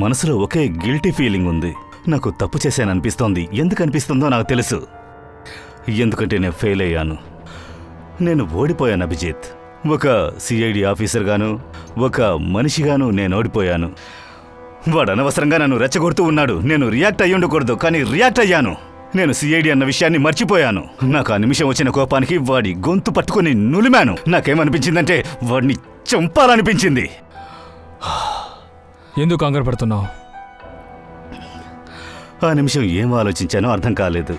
మనసులో ఒకే గిల్టీ ఫీలింగ్ ఉంది. నాకు తప్పు చేశాననిపిస్తోంది. ఎందుకు అనిపిస్తుందో నాకు తెలుసు. ఎందుకంటే నేను ఫెయిల్ అయ్యాను. నేను ఓడిపోయాను అభిజిత్. ఒక సిఐడి ఆఫీసర్గాను ఒక మనిషిగాను నేను ఓడిపోయాను. వాడు అనవసరంగా నన్ను రెచ్చగొడుతూ ఉన్నాడు. నేను రియాక్ట్ అయ్యి ఉండకూడదు, కానీ రియాక్ట్ అయ్యాను. నేను సిఐడి అన్న విషయాన్ని మర్చిపోయాను. నాకు ఆ నిమిషం వచ్చిన కోపానికి వాడి గొంతు పట్టుకుని నులిమాను. నాకేమనిపించిందంటే వాడిని చంపాలనిపించింది. ఎందుకు కంగారు పడుతున్నావు? ఆ నిమిషం ఏం ఆలోచించానో అర్థం కాలేదు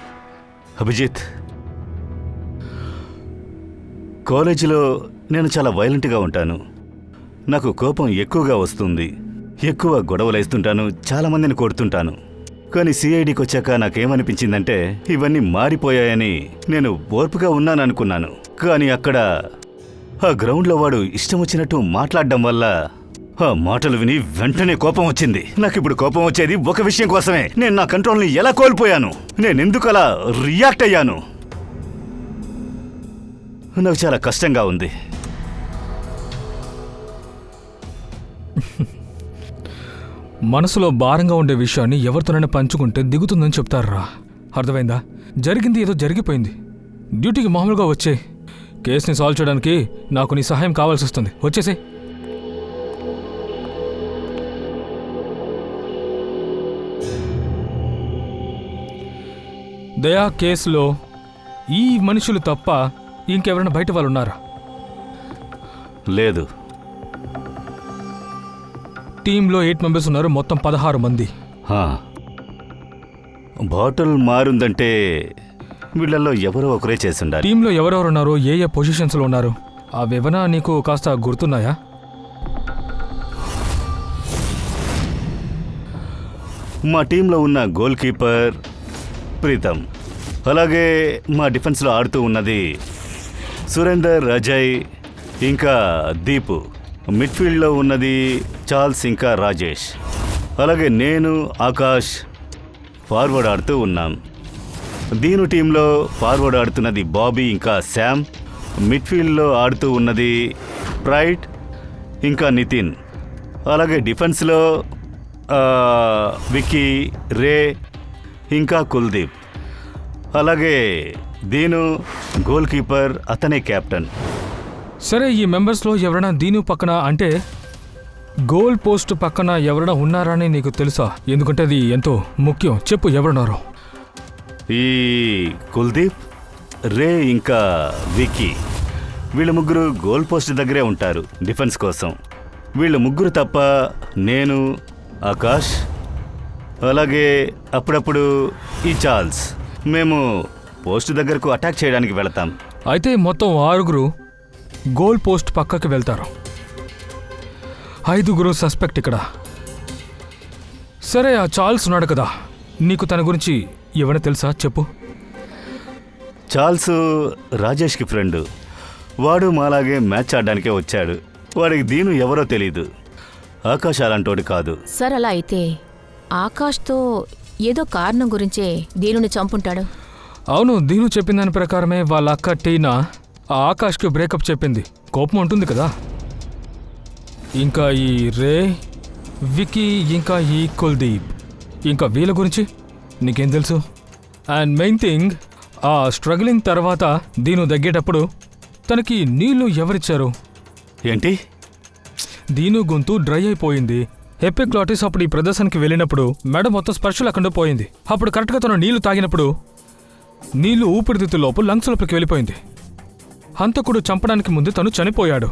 అభిజిత్. కాలేజీలో నేను చాలా వైలెంట్గా ఉంటాను. నాకు కోపం ఎక్కువగా వస్తుంది. ఎక్కువ గొడవలేస్తుంటాను. చాలామందిని కొడుతుంటాను. కానీ సిఐడికి వచ్చాక నాకేమనిపించిందంటే ఇవన్నీ మారిపోయాయని. నేను ఓర్పుగా ఉన్నాననుకున్నాను. కానీ అక్కడ ఆ గ్రౌండ్లో వాడు ఇష్టం వచ్చినట్టు మాట్లాడడం వల్ల ఆ మాటలు విని వెంటనే కోపం వచ్చింది. నాకిప్పుడు కోపం వచ్చేది ఒక విషయం కోసమే. నేను నా కంట్రోల్ని ఎలా కోల్పోయాను? నేనెందుకు అలా రియాక్ట్ అయ్యాను? నాకు చాలా కష్టంగా ఉంది. మనసులో భారంగా ఉండే విషయాన్ని ఎవరితోనైనా పంచుకుంటే దిగుతుందని చెప్తారా? అర్థమైందా? జరిగింది ఏదో జరిగిపోయింది. డ్యూటీకి మామూలుగా వచ్చే కేసుని సాల్వ్ చేయడానికి నాకు నీ సహాయం కావాల్సి వస్తుంది. వచ్చేసే. దయా కేసులో ఈ మనుషులు తప్ప ఇంకెవరైనా బయట వాళ్ళు ఉన్నారా? లేదు. టీంలో 8 మెంబర్స్ ఉన్నారు, మొత్తం 16 మంది. హా. బాటిల్ మారుందంటే వీళ్ళల్లో ఎవరో ఒకరే చేసిండారు. టీంలో ఎవరెవరు ఉన్నారు, ఏ ఏ పొజిషన్స్లో ఉన్నారు, అవేవనా నీకు కాస్త గుర్తున్నాయా? మా టీంలో ఉన్న గోల్ కీపర్ ప్రీతం, అలాగే మా డిఫెన్స్లో ఆడుతూ ఉన్నది సురేందర్, అజయ్ ఇంకా దీపు. మిడ్ఫీల్డ్లో ఉన్నది చార్ల్స్ ఇంకా రాజేష్. అలాగే నేను, ఆకాష్ ఫార్వర్డ్ ఆడుతూ ఉన్నాం. దీని టీంలో ఫార్వర్డ్ ఆడుతున్నది బాబీ ఇంకా శామ్. మిడ్ఫీల్డ్లో ఆడుతూ ఉన్నది ప్రైడ్ ఇంకా నితిన్. అలాగే డిఫెన్స్లో విక్కీ, రే ఇంకా కుల్దీప్. అలాగే దీను గోల్ కీపర్, అతనే కెప్టెన్. సరే, ఈ మెంబర్స్లో ఎవరైనా దీని పక్కన అంటే గోల్ పోస్ట్ పక్కన ఎవరైనా ఉన్నారని నీకు తెలుసా? ఎందుకంటే అది ఎంతో ముఖ్యం. చెప్పు, ఎవరున్నారు? ఈ కుల్దీప్, రే ఇంకా విక్కీ, వీళ్ళ ముగ్గురు గోల్ పోస్ట్ దగ్గరే ఉంటారు డిఫెన్స్ కోసం. వీళ్ళ ముగ్గురు తప్ప నేను, ఆకాష్, అలాగే అప్పుడప్పుడు ఈ చార్ల్స్, మేము పోస్ట్ దగ్గరకు అటాక్ చేయడానికి వెళతాం. అయితే మొత్తం 6 గోల్ పోస్ట్ పక్కకి వెళ్తారు, 5 సస్పెక్ట్ ఇక్కడ. సరే, ఆ చార్ల్స్ ఉన్నాడు కదా, నీకు తన గురించి ఏమైనా తెలుసా? చెప్పు. చార్ల్స్ రాజేష్కి ఫ్రెండ్. వాడు మాలాగే మ్యాచ్ ఆడడానికే వచ్చాడు. వాడికి దీను ఎవరో తెలీదు. ఆకాష్ అలాంటోడు కాదు. సార్ అలా అయితే ఆకాష్తో ఏదో కారణం గురించే దీనుని చంపుంటాడు. అవును, దీను చెప్పిన దాని ప్రకారమే వాళ్ళ అక్క టీనా ఆ ఆకాష్కి బ్రేకప్ చెప్పింది. కోపం ఉంటుంది కదా. ఇంకా ఈ రే, విక్కీ ఇంకా ఈ కుల్దీప్, ఇంకా వీళ్ళ గురించి నీకేం తెలుసు? అండ్ మెయిన్ థింగ్, ఆ స్ట్రగ్లింగ్ తర్వాత దీను దగ్గేటప్పుడు తనకి నీళ్లు ఎవరిచ్చారు? ఏంటి? దీను గొంతు డ్రై అయిపోయింది. ఎపిక్లాటిస్ అప్పుడు ఈ ప్రదర్శనకి వెళ్ళినప్పుడు మెడ మొత్తం స్పర్శ లేకుండా పోయింది. అప్పుడు కరెక్ట్గా తను నీళ్లు తాగినప్పుడు నీళ్లు ఊపిరితిత్తులోపు లంగ్స్ లోపలికి వెళ్ళిపోయింది. హంతకుడు చంపడానికి ముందు తను చనిపోయాడు.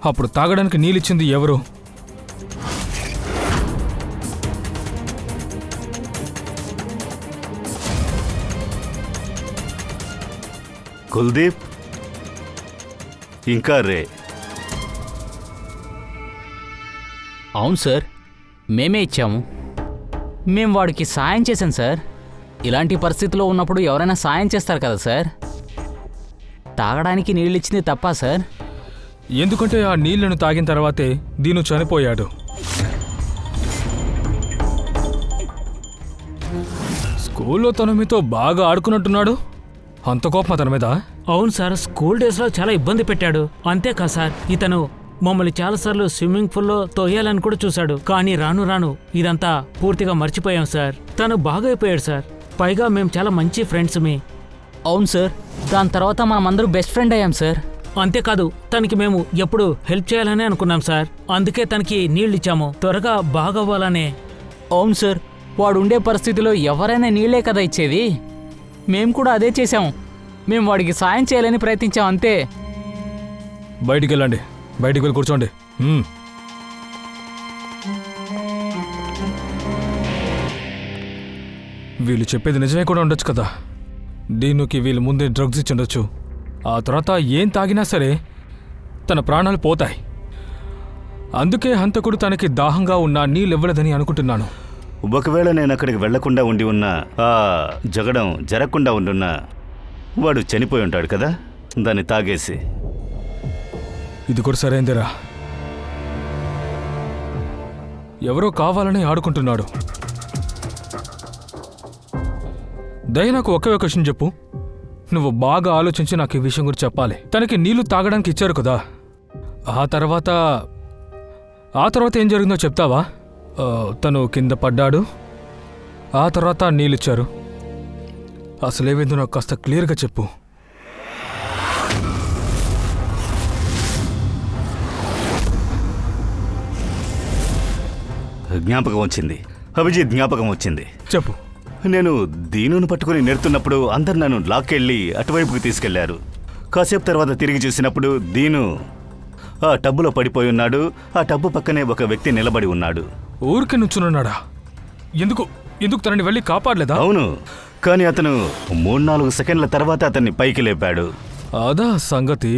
అప్పుడు తాగడానికి నీళ్ళిచ్చింది ఎవరు? కుల్దీప్ ఇంకా రే. అవును సార్, మేమే ఇచ్చాము. మేము వాడికి సాయం చేశాం సార్. ఇలాంటి పరిస్థితిలో ఉన్నప్పుడు ఎవరైనా సాయం చేస్తారు కదా సార్. తాగడానికి నీళ్ళు ఇచ్చింది తప్పా సార్? ఎందుకంటే ఆ నీళ్లను తాగిన తర్వాతే దీను చనిపోయాడు. స్కూల్లో తను మీతో బాగా ఆడుకున్నట్టున్నాడు. అంత కోపం అతని మీద? అవును సార్, స్కూల్ డేస్లో చాలా ఇబ్బంది పెట్టాడు. అంతేకా సార్, ఇతను మమ్మల్ని చాలాసార్లు స్విమ్మింగ్ పూల్లో తోయాలని కూడా చూశాడు. కానీ రాను రాను ఇదంతా పూర్తిగా మర్చిపోయాం సార్. తను బాగా అయిపోయాడు సార్. పైగా మేము చాలా మంచి ఫ్రెండ్స్మి. అవును సార్, దాని తర్వాత మనమందరూ బెస్ట్ ఫ్రెండ్ అయ్యాం సార్. అంతేకాదు, తనకి మేము ఎప్పుడు హెల్ప్ చేయాలని అనుకున్నాం సార్. అందుకే తనకి నీళ్ళు ఇచ్చాము, త్వరగా బాగవ్వాలనే. అవును సార్, వాడు ఉండే పరిస్థితిలో ఎవరైనా నీళ్ళే కదా ఇచ్చేది. మేము కూడా అదే చేశాం. మేము వాడికి సాయం చేయాలని ప్రయత్నించాం, అంతే. బయటికి వెళ్ళండి, బయటికి వెళ్ళి కూర్చోండి. వీళ్ళు చెప్పేది నిజమే కూడా ఉండొచ్చు కదా. దీనికి వీళ్ళు ముందే డ్రగ్స్ ఇచ్చి ఉండొచ్చు. ఆ తర్వాత ఏం తాగినా సరే తన ప్రాణాలు పోతాయి. అందుకే హంతకుడు తనకి దాహంగా ఉన్న నీళ్ళివ్వలేదని అనుకుంటున్నాను. ఒకవేళ నేను అక్కడికి వెళ్లకుండా ఉండి ఉన్నా, ఆ జగడం జరగకుండా ఉండున్నా, వాడు చనిపోయి ఉంటాడు కదా దాన్ని తాగేసి. ఇది కూడా సరైందిరా. ఎవరో కావాలని ఆడుకుంటున్నాడు. దయ, నాకు ఒకే ఒక విషయం చెప్పు. నువ్వు బాగా ఆలోచించి నాకు ఈ విషయం గురించి చెప్పాలి. తనకి నీళ్లు తాగడానికి ఇచ్చారు కదా, ఆ తర్వాత ఏం జరిగిందో చెప్తావా? తను కింద పడ్డాడు, ఆ తర్వాత నీళ్ళిచ్చారు. అసలేవిందో నాకు కాస్త క్లియర్గా చెప్పు. జ్ఞాపకం వచ్చింది అభిజిత్, జ్ఞాపకం వచ్చింది. చెప్పు. నేను దీనును పట్టుకుని నెడుతున్నప్పుడు అందరు నన్ను లాక్కెళ్ళి అటువైపుకి తీసుకెళ్లారు. కాసేపు తర్వాత తిరిగి చూసినప్పుడు దీను ఆ టబ్బులో పడిపోయి ఉన్నాడు. ఆ టబ్బు పక్కనే ఒక వ్యక్తి నిలబడి ఉన్నాడు. ఊరికే నుంచునున్నాడా? ఎందుకు ఎందుకు తనని వెళ్ళి కాపాడలేదా? అవును, కానీ అతను 3-4 సెకండ్ల తర్వాత అతన్ని పైకి లేపాడు. అదా సంగతి.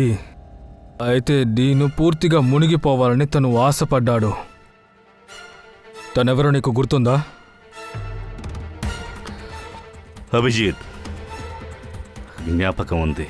అయితే దీను పూర్తిగా మునిగిపోవాలని తను ఆశపడ్డాడు. తనెవరో నీకు గుర్తుందా? అభిజిత్, జ్ఞాపకం ఉంది.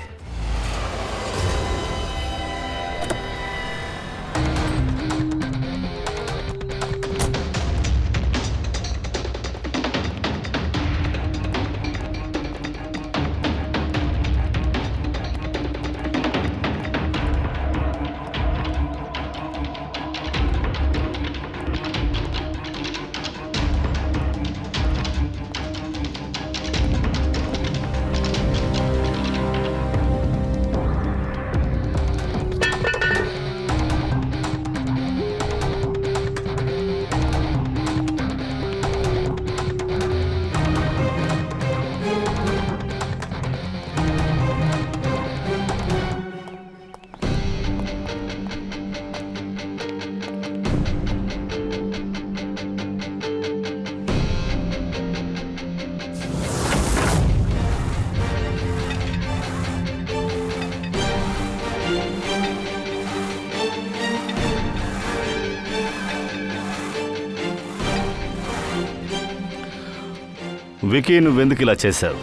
వికీ, నువ్వెందుకు ఇలా చేశావు?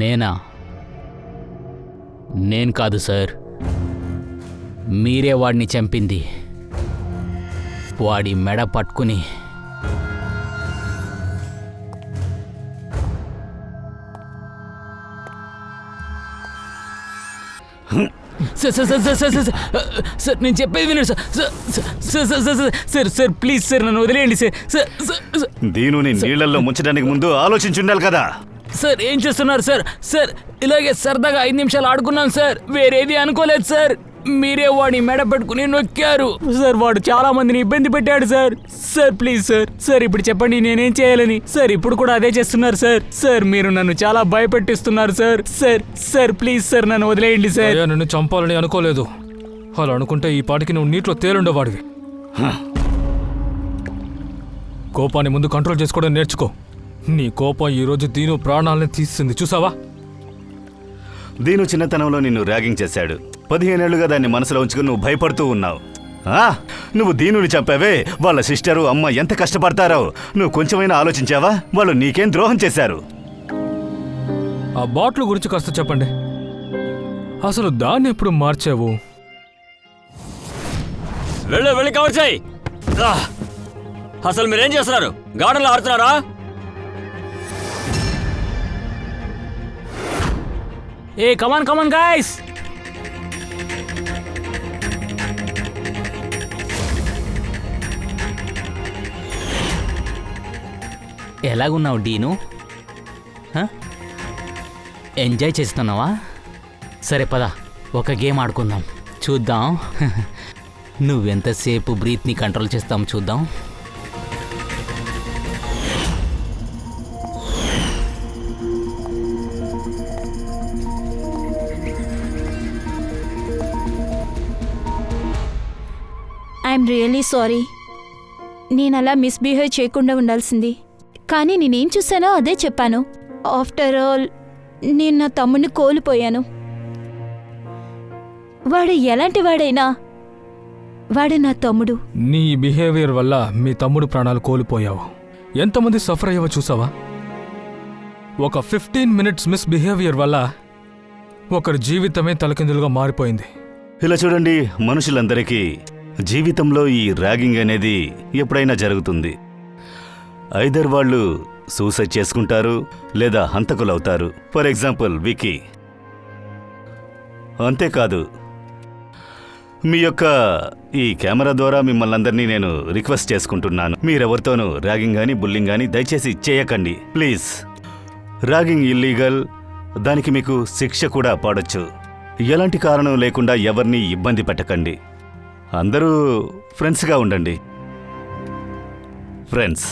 నేనా? నేను కాదు సార్, మీరే వాడిని చంపింది. వాడి మెడ పట్టుకుని sir sir sir sir sir sir నేను చెప్పేది వినండి sir. Sir sir sir sir sir please sir నన్ను వదిలేయండి సార్. సార్ సార్ దీనుని నీళ్లలో ముంచడానికి ముందు ఆలోచించుండాలి కదా. సార్ ఏం చేస్తున్నారు సార్? సార్ ఇలాగే సరదాగా 5 నిమిషాలు ఆడుకున్నాను సార్, వేరేది అనుకోలేదు సార్. మీరే వాడిని మెడ పెట్టుకుని నొక్కారు సార్. వాడు చాలా మందిని ఇబ్బంది పెట్టాడు sir. Sir please sir. Sir ఇప్పుడు చెప్పండి నేనేం చేయాలని? సార్ ఇప్పుడు కూడా అదే చేస్తున్నారు సార్. సార్ మీరు నన్ను చాలా భయపెట్టిస్తున్నారు sir. Sir sir please sir నన్ను వదిలేయండి సార్. అయ్యా, నిన్ను చంపాలని అనుకోలేదు. అలా అనుకుంటే ఈ పాటికి నువ్వు నీటిలో తేలుండేవాడివి. కోపాన్ని ముందు కంట్రోల్ చేసుకోవడం నేర్చుకో. నీ కోపం ఈరోజు దీను ప్రాణాలని తీస్తుంది, చూసావా? దీను చిన్నతనంలో నిన్ను ర్యాగింగ్ చేశాడు. 15 ఏళ్లుగా దాన్ని మనసులో ఉంచుకుని నువ్వు భయపడుతూ ఉన్నావు. నువ్వు దీనుని చంపావే, వాళ్ళ సిస్టరు అమ్మ ఎంత కష్టపడతారో నువ్వు కొంచెమైనా ఆలోచించావా? వాళ్ళు నీకేం ద్రోహం చేశారు? ఆ బాటిల్ గురించి కాస్త చెప్పండి. అసలు దాన్ని ఎప్పుడు మార్చావు? వెళ్ళి కవర్ చేయి. అసలు మీరేం చేస్తున్నారు? గార్డెన్లో ఆడుతున్నారా? ఏ కమాన్ కమాన్ గాయ్స్. ఎలాగున్నావు డీను? ఎంజాయ్ చేస్తున్నావా? సరే పద ఒక గేమ్ ఆడుకుందాం, చూద్దాం నువ్వెంతసేపు బ్రీత్ని కంట్రోల్ చేస్తాం చూద్దాం. I'm really sorry. నేను అలా మిస్బిహేవ్ చేయకుండా ఉండాల్సింది, కానీ నేనేం చూసానో అదే చెప్పాను. ఆఫ్టర్ ఆల్ నేను నా తమ్ముడిని కోల్పోయాను. వాడు ఎలాంటి వాడైనా వాడు నా తమ్ముడు. నీ బిహేవియర్ వల్ల మీ తమ్ముడు ప్రాణాలు కోల్పోయావు. ఎంతమంది సఫర్ అయ్యావో చూసావా? ఒక 15 మినిట్స్ మిస్బిహేవియర్ వల్ల ఒకరి జీవితమే తలకిందులుగా మారిపోయింది. ఇలా చూడండి, మనుషులందరికీ జీవితంలో ఈ ర్యాగింగ్ అనేది ఎప్పుడైనా జరుగుతుంది. ఐదర్ వాళ్ళు సూసైడ్ చేసుకుంటారు లేదా హంతకులవుతారు. For example wiki. అంతేకాదు, మీ యొక్క ఈ కెమెరా ద్వారా మిమ్మల్ని అందరినీ నేను రిక్వెస్ట్ చేసుకుంటున్నాను, మీరెవరితోనూ ర్యాగింగ్ కానీ బుల్లింగ్ కానీ దయచేసి చేయకండి ప్లీజ్. ర్యాగింగ్ ఇల్లీగల్, దానికి మీకు శిక్ష కూడా పడొచ్చు. ఎలాంటి కారణం లేకుండా ఎవరిని ఇబ్బంది పెట్టకండి. అందరూ ఫ్రెండ్స్గా ఉండండి. ఫ్రెండ్స్.